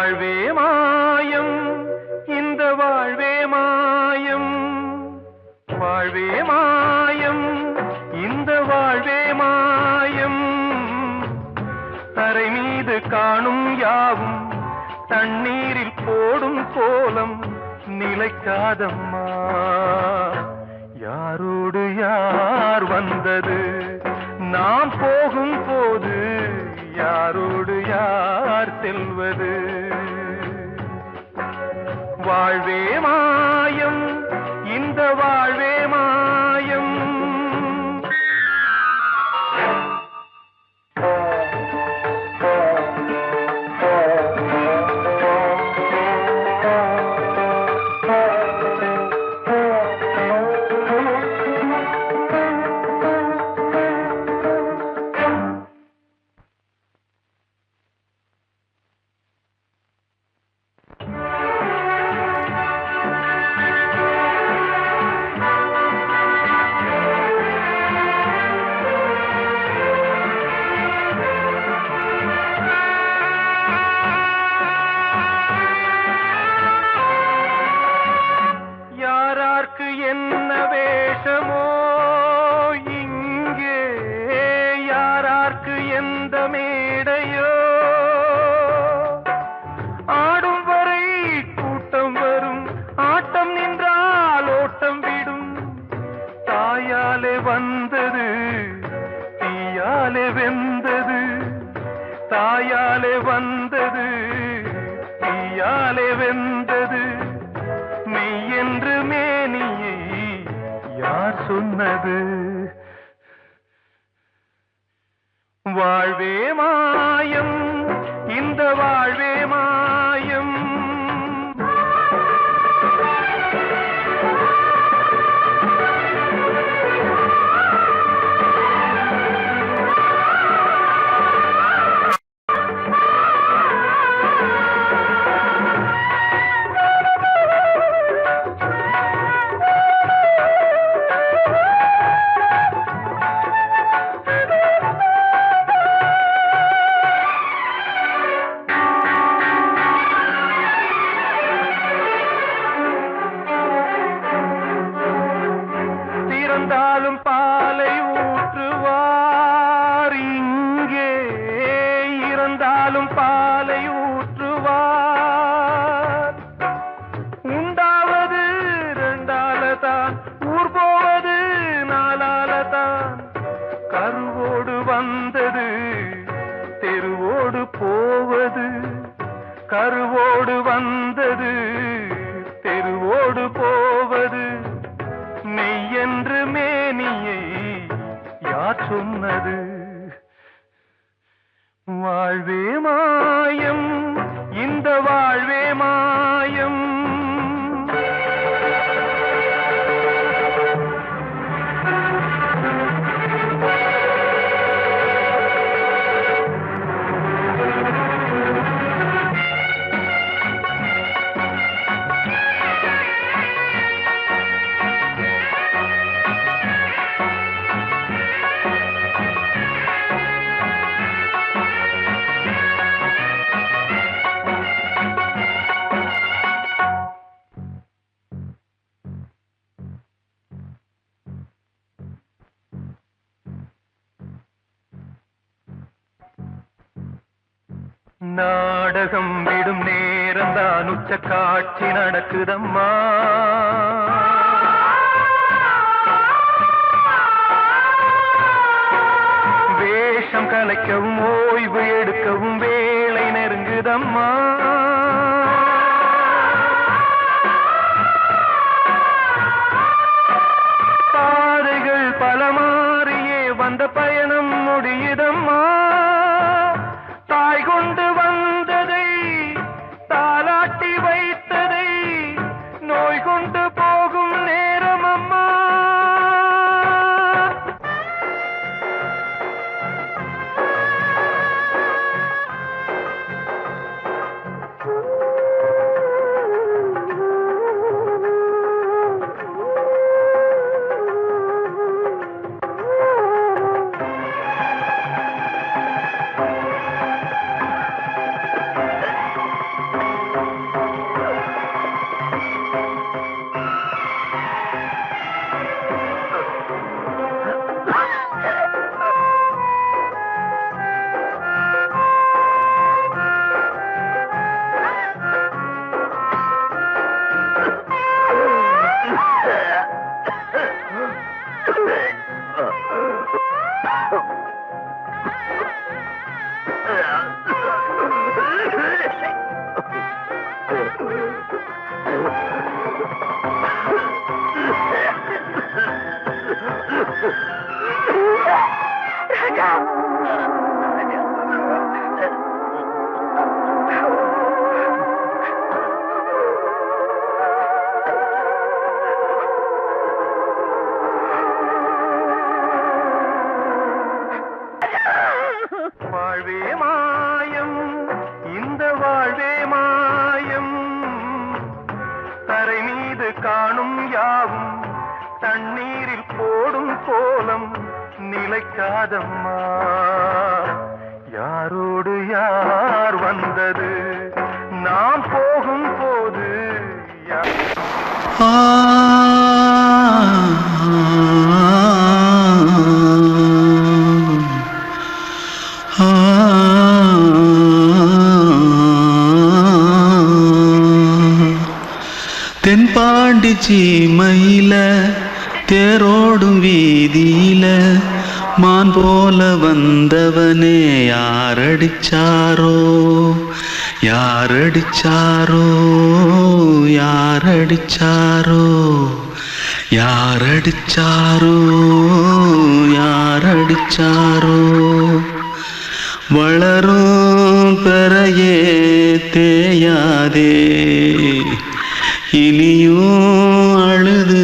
வாழ்வே மாயம், இந்த வாழ்வே மாயம், வாழ்வே மாயம், இந்த வாழ்வே மாயம். தரை மீது காணும் யாவும் தண்ணீரில் போடும் கோலம் நிலைக்காதம்மா. யாரோடு யார் வந்தது நாம் போகும் போது, யாரோடு யார் செல்வது? வாழ்வே மாயம், இந்த வாழ்வே மாயம். என்ன வேஷமோ இங்கே, யாரார்க்கு எந்த மேடையோ, ஆடும் வரை கூட்டம் வரும், ஆட்டம் நின்றால் ஓட்டம் விடும். தாயாலே வந்தது தீயாலே வெந்தது, தாயாலே வந்தது தீயாலே வெந்தது. மெய் என்று மேனியை யார் சொன்னது? வாழ்வே மாயம், இந்த வாழ்வே மாயம். இறந்தாலும் பாலை ஊற்றுவார் இங்கே, இறந்தாலும் பாலை ஊற்றுவார். உண்டாவது ரெண்டாலதான், ஊர் போவது நாலாலதான். கருவோடு வந்தது தெருவோடு போவது, கருவோடு வந்தது தெருவோடு போவது. மெய் என்று மேனியை யார் சொன்னது? வாழ்வே மாயம், இந்த வாழ்வே மாயம். நாடகம் விடும் நேரம்தான் உச்ச காட்சி நடக்குதம்மா. வேஷம் கலைக்கவும் ஓய்வு எடுக்கவும் வேளை நெருங்குதம்மா. பாதைகள் பல மாறியே வந்த பயணம் முடியுதம்மா. தாய் கொண்டு வந்ததை தாலாட்டி வைத்ததை நோய் கொண்டு போகும் நேரம் அம்மா. வாழ்வே மாயம், இந்த வாழ்வே மாயம், தரை மீது காணும் யாவும் தண்ணீரில் போடும் கோலம் நிலைக்காதம்மா. யாரோடு யார் வந்தது நாம் போகும் போது தென்பாண்டி சீமையில தேரோடும் வீதியில மான் போல வந்தவனே யாரடிச்சாரோ யாரடிச்சாரோ யாரடிச்சாரோ யாரடிச்சாரோ யாரடிச்சாரோ வளரும் பெறையே தேயாதே இனியும் அழுது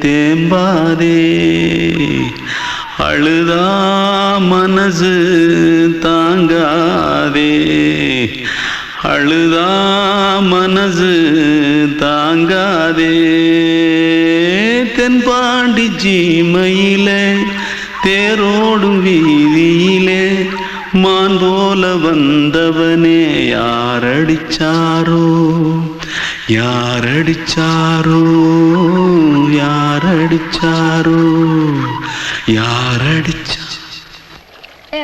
தேம்பாதே அழுதா மனசு தாங்காதே அழுதா மனசு தாங்காதே தென்பாண்டி சீமையிலே தேரோடும் வீதியிலே மான் போல வந்தவனே யாரடிச்சாரோ யாரடிச்சாரோ யாரடிச்சாரோ யாரடிச்சா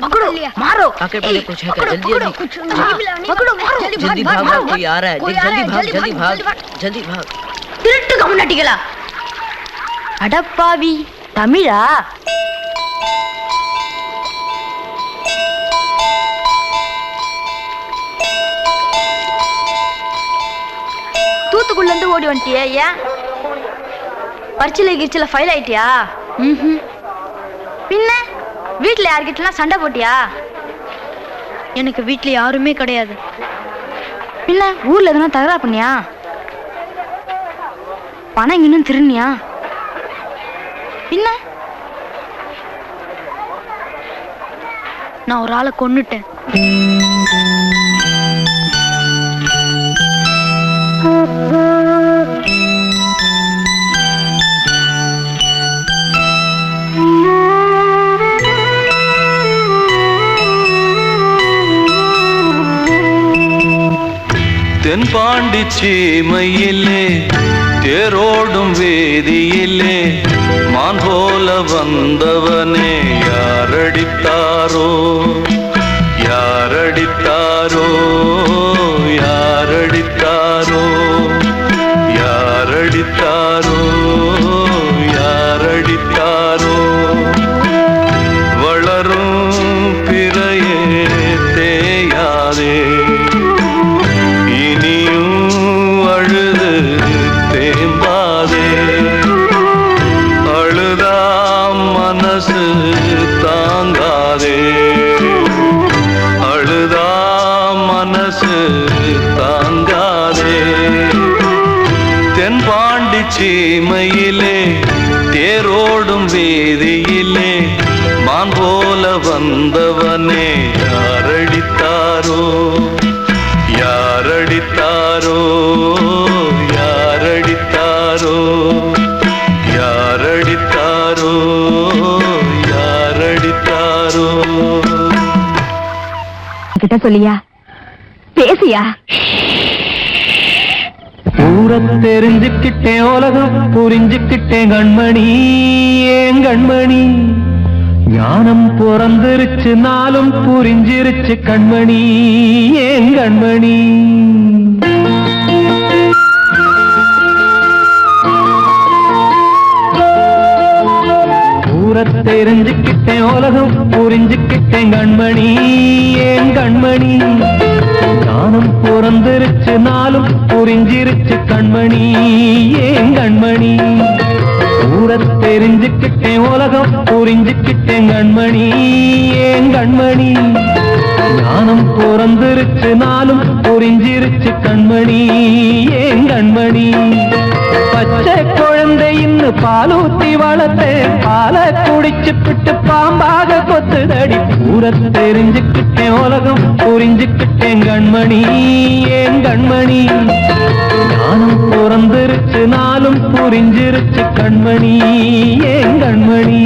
पकड़ो मारो आके पहले कुछ है क्या जल्दी जल्दी पकड़ो मारो जल्दी भाग भाग कोई आ रहा है जल्दी भाग जल्दी भाग திருட்டு கம்முனட்டிகளா அடப்பாவி தமிழா தூத்துக்குள்ள இருந்து ஓடி வந்துட்டியா? ஏன் பரிச்சையில கிரிச்சில ஃபைல் ஆயிட்டியா? பின்ன வீட்டுல யார்கிட்டலாம் சண்டை போட்டியா? எனக்கு வீட்டுல யாருமே கிடையாது. பின்ன ஊர்ல எதுனா தகராறு பண்ணியா? பணம் இன்னும் திருநியா? பின்ன நான் ஒரு ஆளை கொன்னுட்டேன். தென்பாண்டி சீமையிலே தேரோடும் வேதியிலே மான் போல வந்தவனே யாரடித்தாரோ யாரடித்தாரோ யாரடித்தாரோ யாரடித்தாரோ யாரடித்தாரோ வளரும் பிறையே தேயாதே தாங்காதே அழுதா மனசு தாங்காதே தென்பாண்டி சீமையிலே தேரோடும் வேதியிலே மான் போல வந்தவனே யாரடித்தாரோ யாரடித்தாரோ யாரடித்தாரோ யாரடித்தாரோ யாரடித்தாரோ கிட்ட சொல்லியா பேசியா? ஊரை தெரிஞ்சுக்கிட்டேன் உலகம் புரிஞ்சுக்கிட்டேன் கண்மணி ஏன் கண்மணி ஞானம் பிறந்திருச்சு நாளும் புரிஞ்சிருச்சு கண்மணி ஏன் கண்மணி ஊரை தெரிஞ்சுக்கிட்டேன் உலகம் புரிஞ்சுக்கிட்டேன் கண்மணி ஏன் கண்மணி ஞானம் பிறந்திருச்சு நாளும் புரிஞ்சிருச்சு கண்மணி ஏன் கண்மணி ஊரை தெரிஞ்சுக்கிட்டேன் உலகம் புரிஞ்சுக்கிட்டேன் கண்மணி ஏன் கண்மணி ஞானம் பிறந்திருச்சு நாளும் புரிஞ்சிருச்சு கண்மணி ஏன் கண்மணி பச்சை குழந்தை இன்னும் பாலூத்தி வளர்த்தேன் பாலை குடிச்சு பிட்டு பாம்பாக கொத்துதடி ஊரை தெரிஞ்சுக்கிட்டேன் உலகம் புரிஞ்சுக்கிட்டேன் கண்மணி ஏன் கண்மணி ஞானம் பிறந்திருச்சு நாளும் புரிஞ்சிருச்சு கண்மணி ஏன் கண்மணி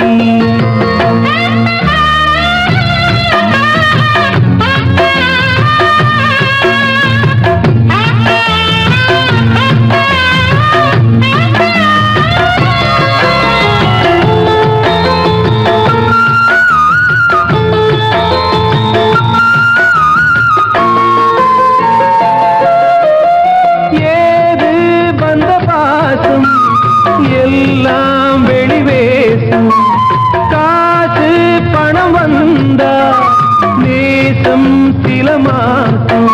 எல்லாம் வெளிவேசும் காசு பணம் வந்தா நேசம் சில மாசம்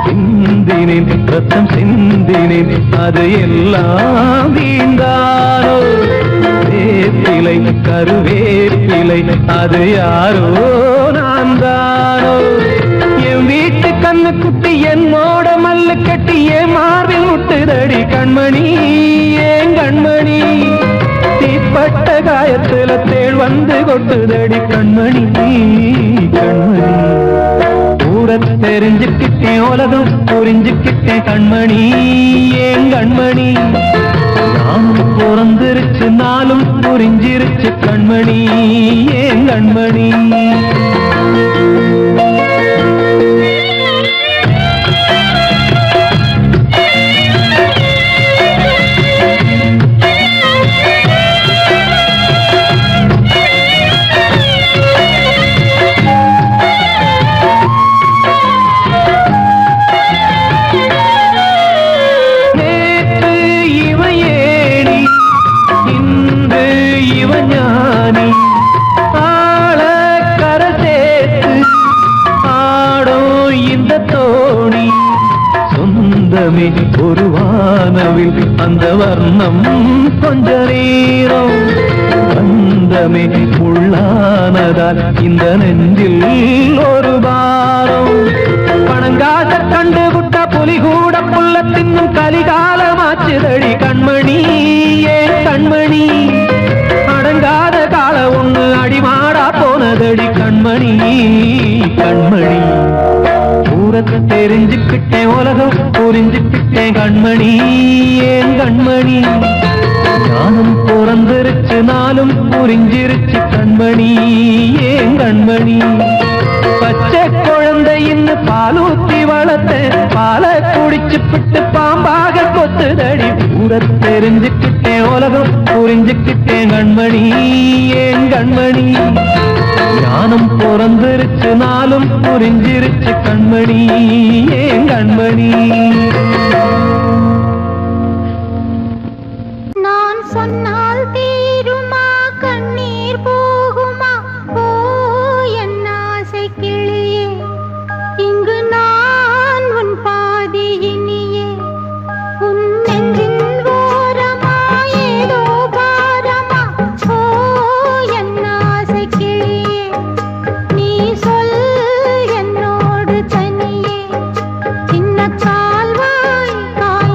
சிந்தினேன் ரத்தம் சிந்தினேன் அது எல்லாம் வீந்தாரோ வேப்பிலை கருவேப்பிலை அது யாரோ நான் தானோ என் வீட்டு கண்ணு குட்டி என்னோட மல்லு கட்டி என் மார்பில் முட்டுதடி கண்மணி ஏன் கண்மணி தீப்பட்ட காயத்துல தேள் வந்து கொட்டுதடி கண்மணி கண்மணி ஊரை தெரிஞ்சுக்கிட்டேன் உலகம் புரிஞ்சுக்கிட்டேன் கண்மணி ஏன் கண்மணி நானும் பிறந்திருச்சு நாளும் புரிஞ்சிருச்சு கண்மணி ஏன் கண்மணி ஒரு வானவில் அந்த வர்ணம் கொஞ்ச நேரம் வந்தமே உள்ளானதால் இந்த நெஞ்சில் ஒரு பாரம் பணங்காச கண்டு விட்ட புலி கூட புல்ல தின்னும் கலிகாலமாச்சுதடி கண்மணி ஏன் கண்மணி அடங்காத கால ஒண்ணு அடிமாடா போனதடி கண்மணி கண்மணி ஊரத்தை தெரிஞ்சுக்கிட்டேன் உலகம் புரிஞ்சுக்கிட்டேன் கண்மணி ஏன் கண்மணி ஞானம் பிறந்திருச்சு நாளும் புரிஞ்சிருச்சு கண்மணி ஏன் கண்மணி பச்சை குழந்தை இன்னும் பாலூத்தி வளர்த்தேன் பாலை குடிச்சு பிட்டு பாம்பாக கொத்துதடி ஊரை தெரிஞ்சுக்கிட்டேன் உலகம் புரிஞ்சுக்கிட்டேன் கண்மணி ஏன் கண்மணி ஞானம் பிறந்திருச்சு நாளும் புரிஞ்சிருச்சு கண்மணி ஏன் கண்மணி நான் சொன்னால் தீருமா கண்ணீர் போகுமா ஓ என் ஆசை கிளியே இங்கு நான் உன் பாதி இனியே உன் நெஞ்சின் ஓரமா ஏதோ பாரமா ஓ என் ஆசை கிளியே நீ சொல் என்னோடு தனியே சின்ன கால்வாய் காய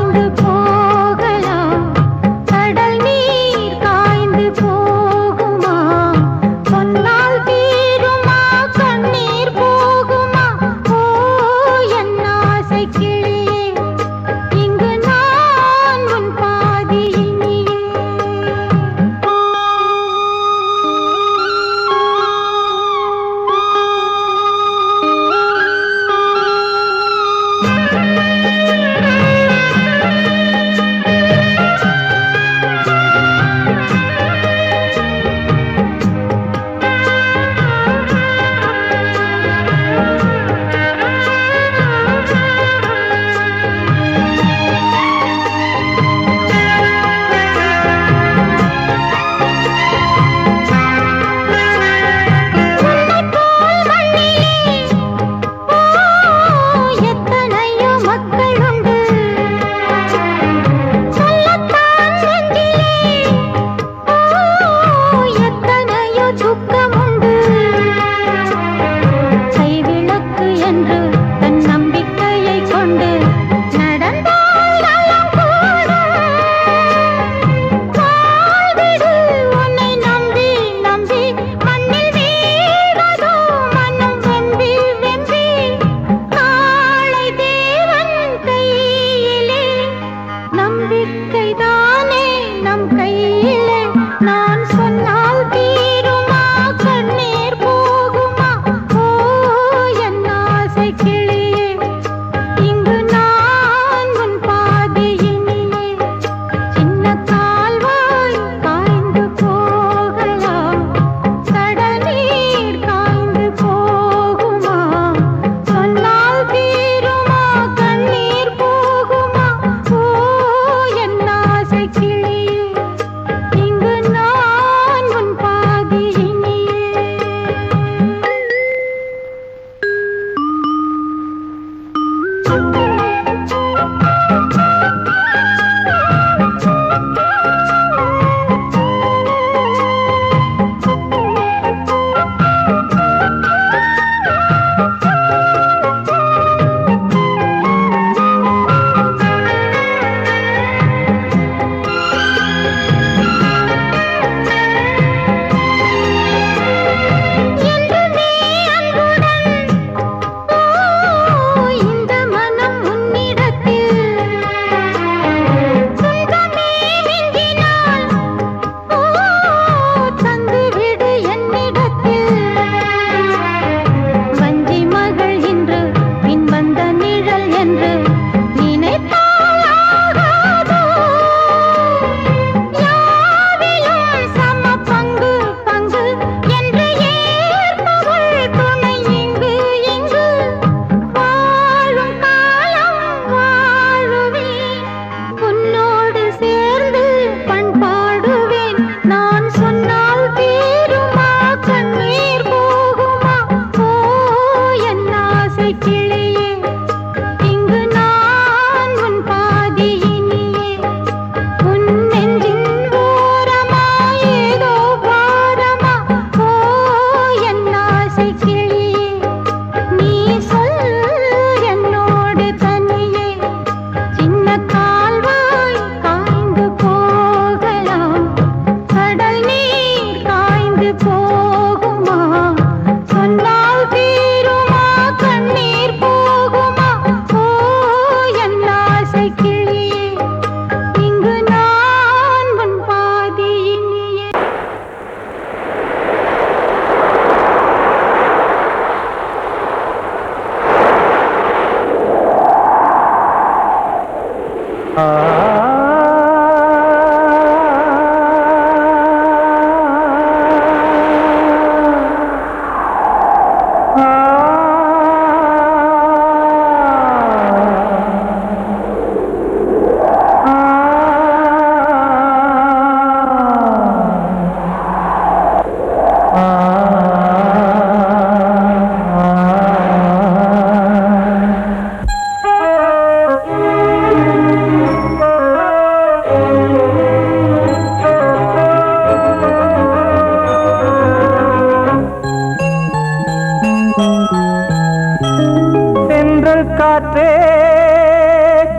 தென்றல் காற்றே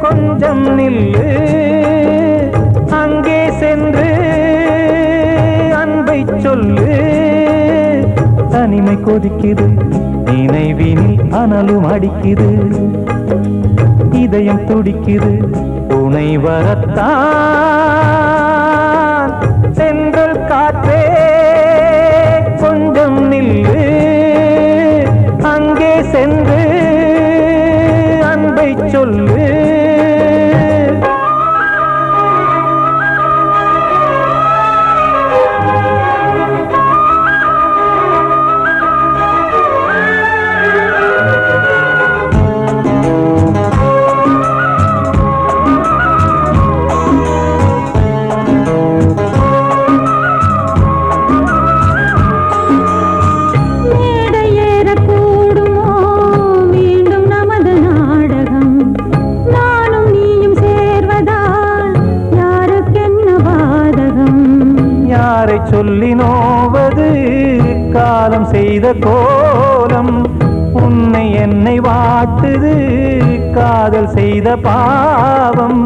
கொஞ்சம் நில்லு, அங்கே சென்று அன்பை சொல்லு. தனிமை கொதிக்குது, நினைவினில் அனலும் அடிக்குது, இதயம் துடிக்குது துணை வரத்தான். தென்றல் காற்றே கொஞ்சம் நில்லு, அங்கே சென்று அன்பை சொல்லு. சொல்லி நோவது காலம் செய்த கோலம், உன்னை என்னை வாட்டுது காதல் செய்த பாவம்.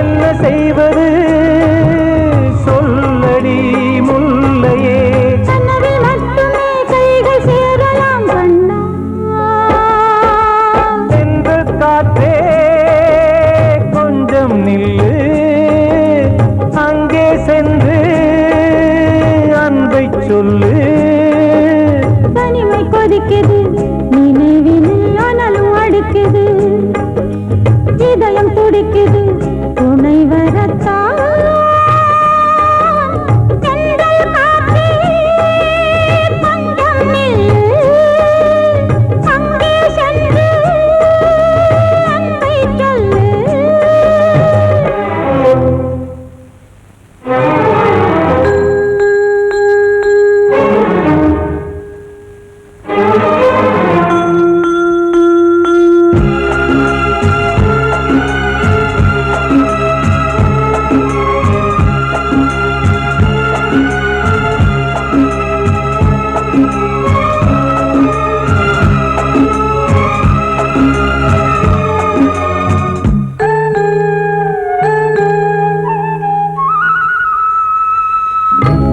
என்ன செய்வது சொல்லடி முல்லையே, சென்று காற்றே கொஞ்சம் நில்லு, அங்கே சென்று அன்பை சொல்லு. தனிமை கொதிக்குது, நினைவினில் அனலும் அடிக்குது, இதயம் துடிக்குது துணை வரத்தான். தென்றல் காற்றே கொஞ்சம் நில்லு, அங்கே சென்று அன்பை சொல்லு.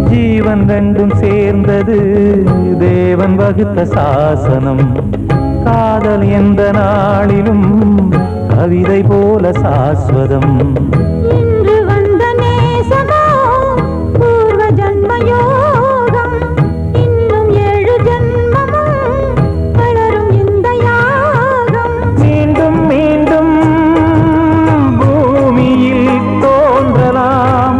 ஜீவன் ரெண்டும் சேர்ந்தது தேவன் வகுத்த சாசனம், காதல் எந்த நாளிலும் கவிதை போல சாஸ்வதம். இன்று வந்த நேசமோ பூர்வ ஜன்ம யோகம், இன்னும் 7 ஜன்மமும் வளரும் இந்த யாகம். மீண்டும் மீண்டும் பூமியில் தோன்றலாம்,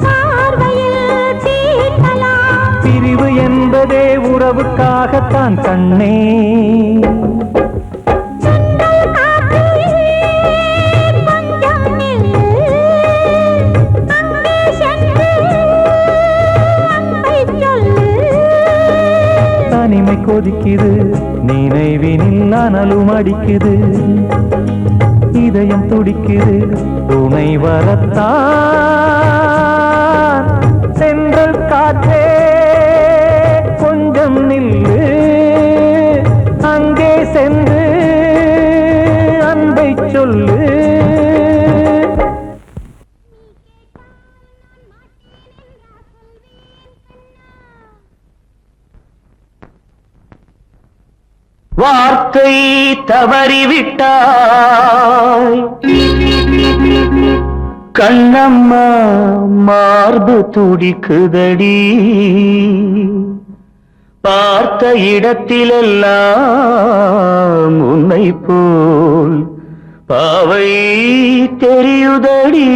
பார்வையில் தீட்டலாம். பிரிவு என்பதே உறவுக்காகத்தான் கண்ணே. தனிமை கொதிக்குது, நினைவினில் அனலும் அடிக்குது, இதயம் துடிக்குது துணை வரத்தான். சென்றல் காற்றே கொஞ்சம் நில்லு, அங்கே சென்று அன்பை சொல்லு. வார்த்தை தவறிவிட்டாய் கண்ணம்மா, மார்பு துடிக்குதடி, பார்த்த இடத்திலெல்லாம் உன்னை போல் பாவை தெரியுதடி.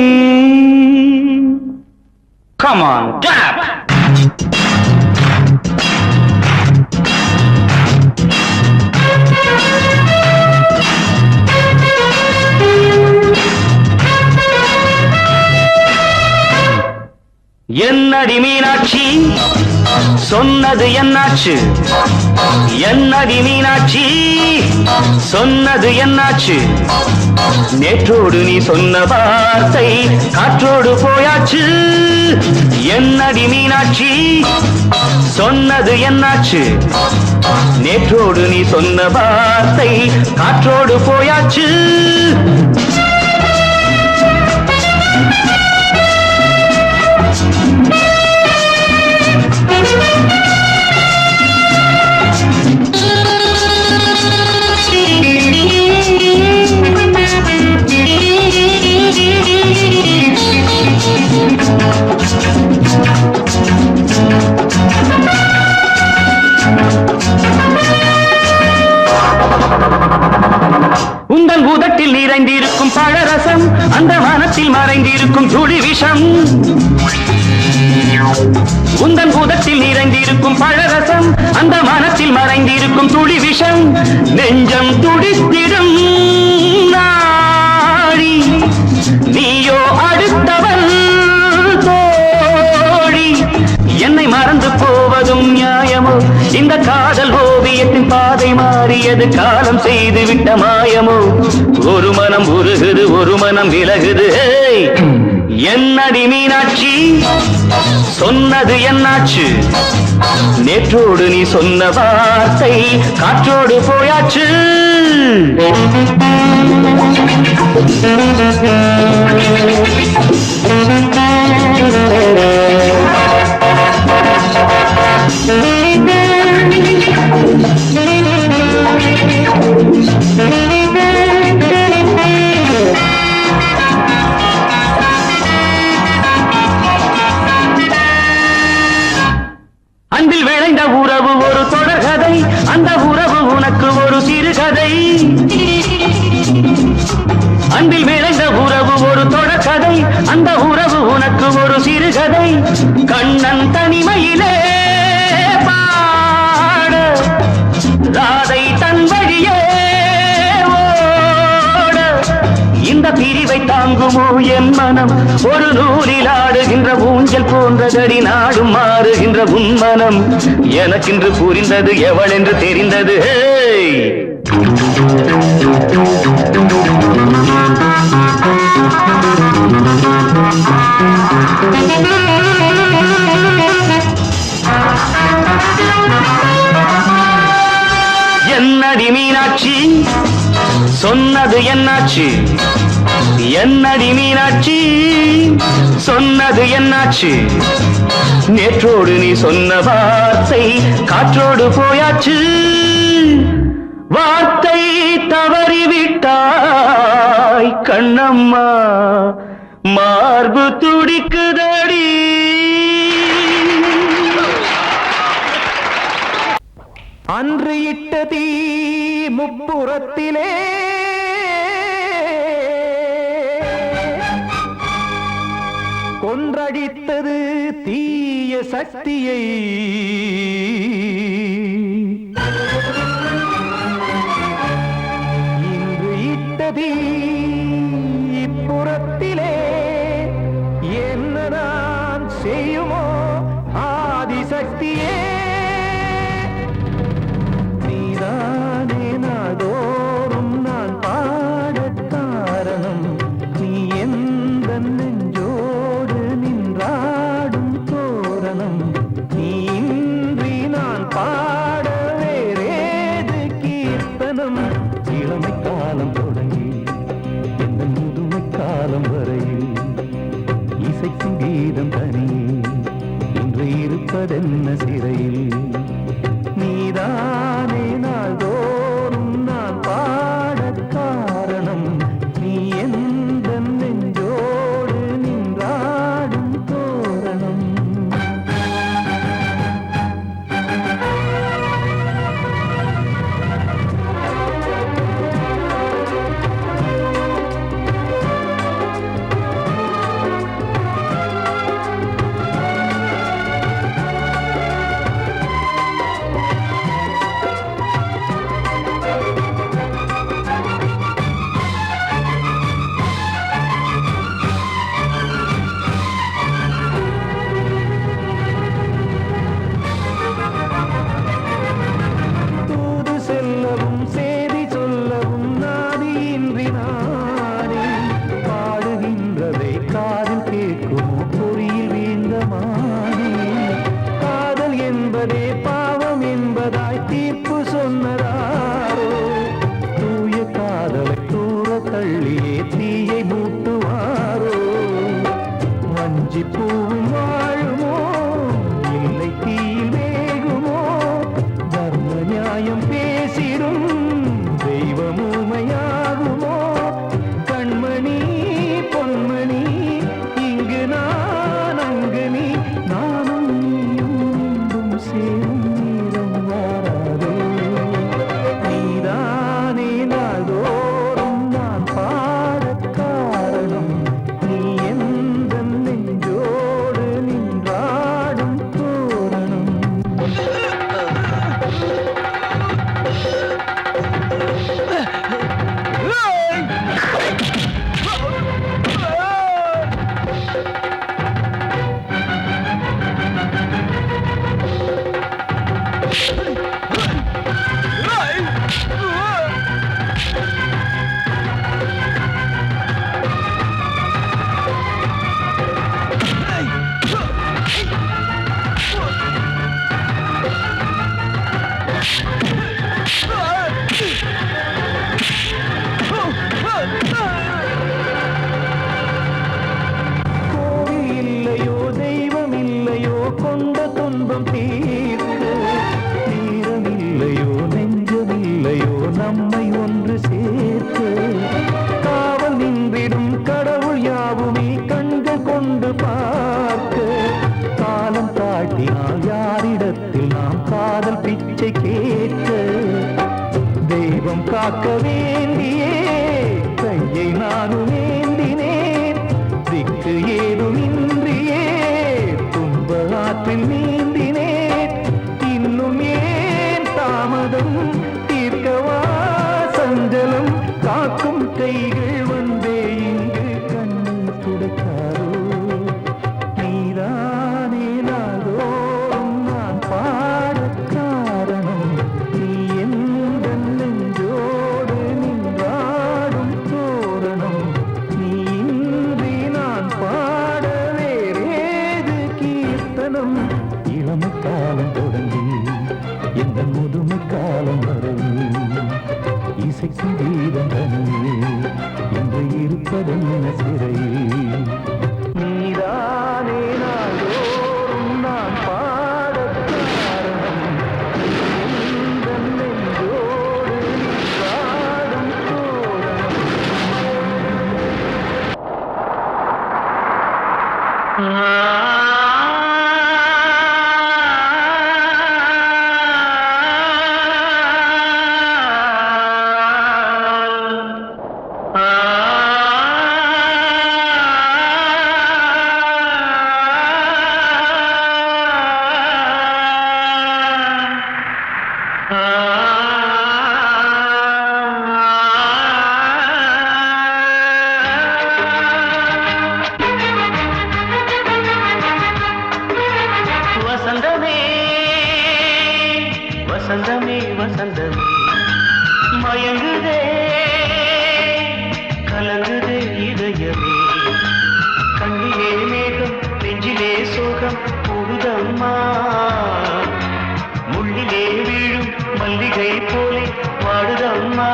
Come on, clap! என்னடி மீனாட்சி சொன்னது என்னாச்சு? என்னடி மீனாட்சி சொன்னது என்னாச்சு? நேற்றோடு நீ சொன்ன வார்த்தை காற்றோடு போயாச்சு. என்னடி மீனாட்சி சொன்னது என்னாச்சு? நேற்றோடு நீ சொன்ன வார்த்தை காற்றோடு போயாச்சு. உந்தன் உதட்டில் நிறைந்திருக்கும் பழரசம் அந்த மனத்தில் மறைந்திருக்கும் துளி விஷம். உந்தன் உதட்டில் நிறைந்திருக்கும் பழரசம் அந்த மனத்தில் மறைந்திருக்கும் துளி விஷம். நெஞ்சம் துடித்திடும் நாடி நீயோ அடுத்தவன் தோழி. என்னை மறந்து போவதும் நியாயமோ? இந்த காதல் ஓவியத்தின் பாதை மாறியது காலம் செய்து விட்ட மாயமோ? ஒரு மனம் உருகுது ஒரு மனம் விலகுது. என்னடி மீனாட்சி சொன்னது என்னாச்சு? நேற்றோடு நீ சொன்ன வார்த்தை காற்றோடு போயாச்சு. அன்பில் விளைந்த உறவு ஒரு தொடர்கதை, அந்த உறவு உனக்கு ஒரு சிறுகதை. அன்பில் விளைந்த உறவு ஒரு தொடர்கதை, அந்த உறவு உனக்கு ஒரு சிறுகதை. கண்ணன் தனிமையிலே பாட ராதை தன் வழியே ஓட. இந்த பிரிவை தாங்குமோ என் மனம்? ஒரு நூலில் ஆடுகின்ற ஊஞ்சல் போன்றதடி நாடும் மாறுகின்ற உன்மனம். எனக்கென்று புரிந்தது எவள் என்று தெரிந்தது. என்னடி மீனாட்சி சொன்னது என்னாச்சு? என்னடி மீனாட்சி சொன்னது என்னாச்சு? நேற்றோடு நீ சொன்ன வார்த்தை காற்றோடு போயாச்சு. வார்த்தை தவறிவிட்டாய் கண்ணம்மா, மார்பு துடிக்குதடி. அன்று இட்ட தீ முப்புறத்திலே கொன்றடித்தது தீய சக்தியை. இன்று இட்ட தீ இப்புறத்திலே என்ன நான் செய்யுமோ ஆதிசக்தியே. நீதானே நாள்தோறும் நான் பாடக் காரணம். நீ எந்த நெஞ்சோடு நின்றாடும் தோரணம். நீ இன்றி நான் பாட வேறேது கீர்த்தனம். இளமை காலம் தொடங்கி எந்த முதுமை காலம் வரையில் இசைக்கும் கீதம் தனியே இன்று இருப்பதென்ன சிறையில். நீதானே நாள்தோறும் நான் பாடக் காரணம். நீ எந்த நெஞ்சோடு நின்றாடும் தோரணம். வஞ்சி பூவும் வாழுமோ இல்லை தீயில் வேகுமோ தர்ம நியாயம் பேசிடும் தெய்வம் ஊமையாகுமோ கண்மணி பொன்மணி இங்கு நான் அங்கு நீ நானும் நீயும் மீண்டும் சேரும் நீரம் வாராதே நீதானே நாள்தோறும் நான் பாடக் காரணம் நீ எந்த நெஞ்சோடு நின்றாடும் தோரணம் கோவில் இல்லையோ தெய்வம் இல்லையோ கொண்ட துன்பம் தீர்க்க நேரம் இல்லையோ நெஞ்சம் இல்லையோ நம்மை ஒன்று சேர்க்க காவல் நின்றிடும் கடவுள் யாவுமே கண்கள் கொண்டு பார்க்க காலம் தாட்டினால் யாரிடத்தில் நாம் காதல் பிச்சை கேட்க தெய்வம் காக்க வேண்டியே கையை நானும் ஏந்தினேன் திக்கு ஏதுமின்றியே துன்ப ஆற்றில் நீந்தினேன் இன்னும் ஏன் தாமதம் தீர்க்கவா சஞ்சலம் காக்கும் கைகள் வந்தே இங்கு கண்ணீர் துடைக்காதோ நீதானே நாள்தோறும் நான் பாடக் காரணம் நீ எந்த நெஞ்சோடு நின்றாடும் தோரணம் நீ இன்றி நான் பாட வேறேது கீர்த்தனம் இளமை காலம் தொடங்கி எந்த முதுமை காலம் வரை இசைக்கு வீதம் தனியே இன்று இருப்பதென்ன சிறையில் நீதானே நாள்தோறும் நான் பாடக் காரணம் எந்த நெஞ்சோடு நின்றாடும் தோரணம் வசந்தமே வசந்தமே வசந்தமே மயங்குதே கலங்குதே இதயமே கண்ணிலே மேகம் நெஞ்சிலே சோகம் போகுதம்மா முள்ளிலே வீழும் மல்லிகை போலே வாடுதம்மா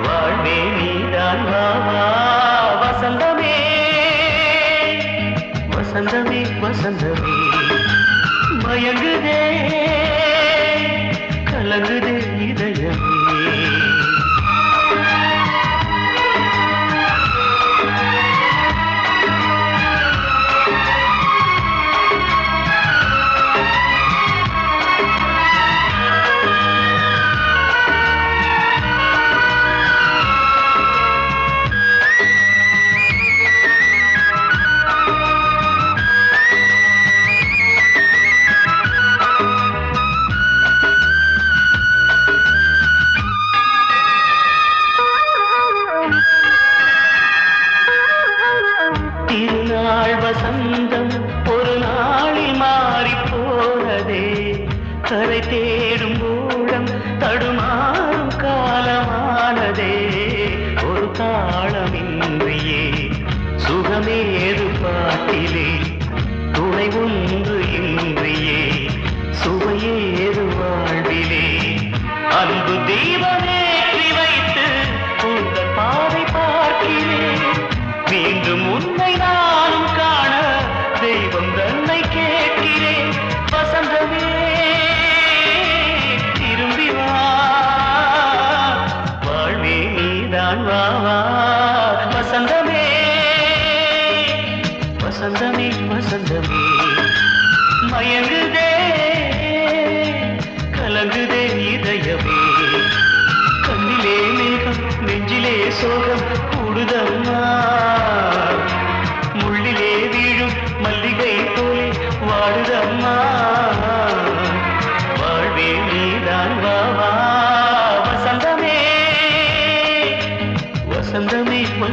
வாழ்வே நீதான் வாவா வசந்தமே வசந்தமே வசந்தமே மயங்குதே கலங்குதே இதயமே திருநாள் வசந்தம் ஒரு நாளில் மாறி போனதே கரை தேடும் ஊழம் தடுமாறும் காலமானதே ஒரு தாளமின்றியே சுகமேது பாட்டிலே துணை ஒன்று இன்றியே சுவையேது வாழ்விலே அன்பு தீபமேற்றி வைத்து உங்கள் பாதை பார்க்கிறேன் மீண்டும் உன்னை நானும்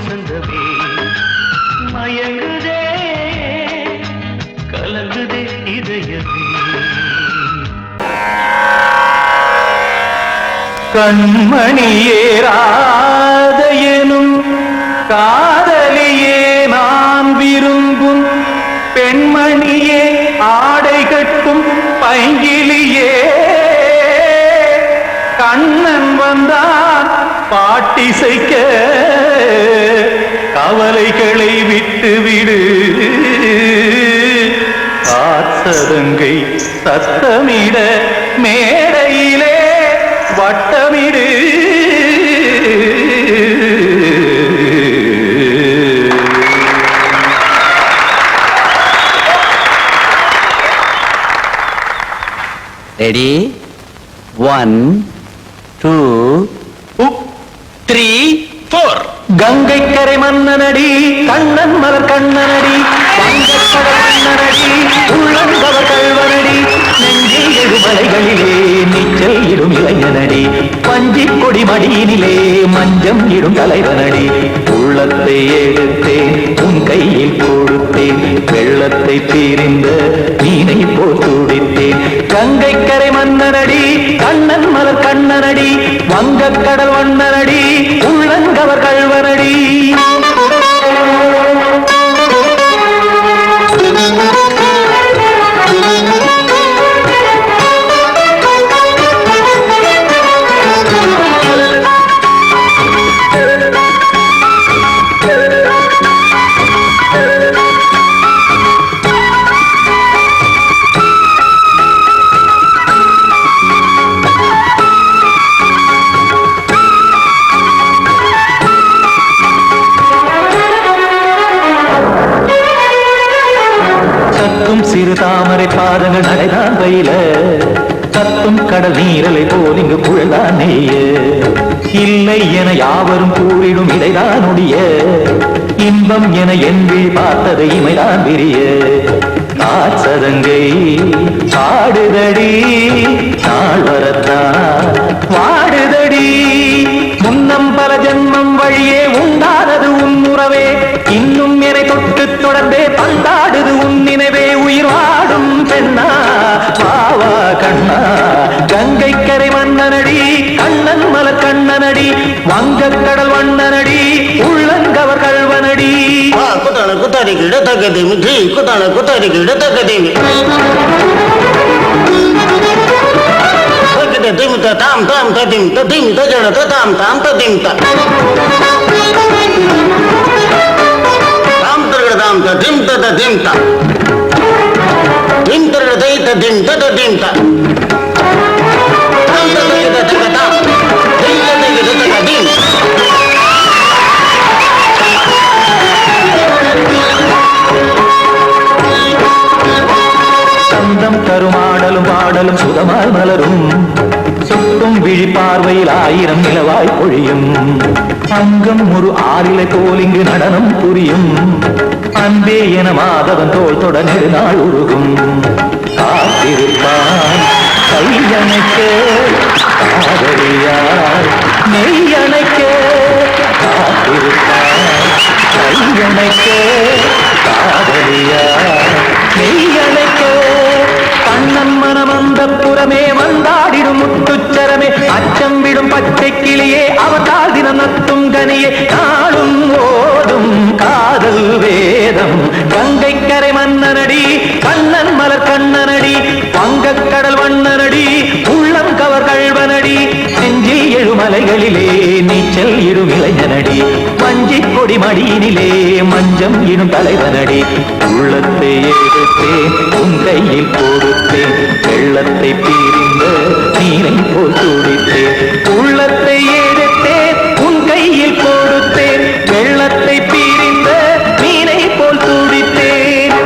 வசந்தமே மயங்குதே கலங்குதே இதயமே கண்மணியே ராதையனும் காதலியே நான் விரும்பும் பெண்மணியே ஆடை கட்டும் பைங்கிலியே கண்ணன் வந்தான் பாட்டிசைக்க கவலைகளை விட்டு விடு காத்ததங்கை சத்தமிட மேடையிலே வட்டமிடு ரெடி 1 2 3 4 கங்கை கரை மன்னனடி கண்ணன் மலர் கண்ணனடி வங்கக்கடல் மன்னனடி உள்ளங்கவர் கல்வனடி நெஞ்சில் எழுமலைகளிலே நீச்சல் இடும் இளைஞனடி பஞ்சி கொடி மடியினிலே மஞ்சம் இடும் தலைவனடி உள்ளத்தை எடுத்தேன் உன் கையில் கொடுத்தேன் வெள்ளத்தை தீரிந்த மீனை போல் துடித்தேன் கங்கை கரை மன்னனடி கண்ணன் மலர் கண்ணனடி வங்கக்கடல் வண்ணனடி உள்ளங்கவர் கல்வனடி சிறு தாமரை பாதங்கள் நடைதான் பயில சத்தும் கடல் நீரலை போல் இங்கு புழல்தான் நெய்ய இல்லை என யாவரும் கூறிடும் இதைதான் ஒடிய இன்பம் என என்பி பார்த்தது இமைதான் விரிய காச்சதங்கை பாடுதடி நாள் வரத்தான் வாடுதடி முன்னம் பல ஜென்மம் வழியே உண்டானது உன் உறவே இன்னும் என்னை தொட்டு தொடர்ந்தே பந்தாடுது உன் நினைவே உயிர் வாடும் பெண்ணா வாவா கண்ணா கங்கை கரை மன்னனடி கண்ணன் மலர் கண்ணனடி வங்கக்கடல் வண்ணனடி உள்ளங்கவர் கல்வனடி குத்தான குத்தாரி கிட தக்கதேமி ஜி குத்தான குத்தாரி கிட தக்கதேமி dim ta tam tam ta dim ta jana ta tam tam ta dim ta tam ta tam ta dim ta dim ta dim ta dai ta dim ta dim ta tam ta dai ta ta tam dim ta dai ta ta dim சந்தம் கருமாடலும் பாடலும் சுகமாய் மலரும் சுட்டும் விழி பார்வையில் ஆயிரம் நிலவாய் பொழியும் அங்கம் ஒரு ஆறிலை போல் இங்கு நடனம் புரியும் அன்பே என மாதவன் தோல் தொட நெடுநாள் உருகும் காத்திருப்பான் கையணைக்க காதலியார் நெய்யணைக்க காத்திருப்பான் கையணைக்க காதலியார் நெய்யணைக்க கண்ணன் மனம் அந்த புறமே வந்தாடிடும் முத்துச்சரமே அச்சம் விடும் பச்சை கிளியே அவதால் தினம் நத்தும் கனியே நாளும் ஓடும் காதல் வேதம் கங்கை கரை மன்னனடி கண்ணன் மலர் கண்ணனடி வங்கக்கடல் வண்ணனடி உள்ளம் கவர் கல்வனடி நெஞ்சில் எழுமலைகளிலே நீச்சல் இடும் இளைஞனடி வஞ்சி கொடி மடியினிலே மஞ்சம் இடும் தலைவனடி உள்ளத்தை எடுத்தேன் உன் கையில் கொடுத்தேன் வெள்ளத்தை பீரிந்த நீரை போல் துடித்தேன் உள்ளத்தை எடுத்தேன் உன் கையில் கொடுத்தேன் வெள்ளத்தை பீரிந்த நீரை போல் துடித்தேன்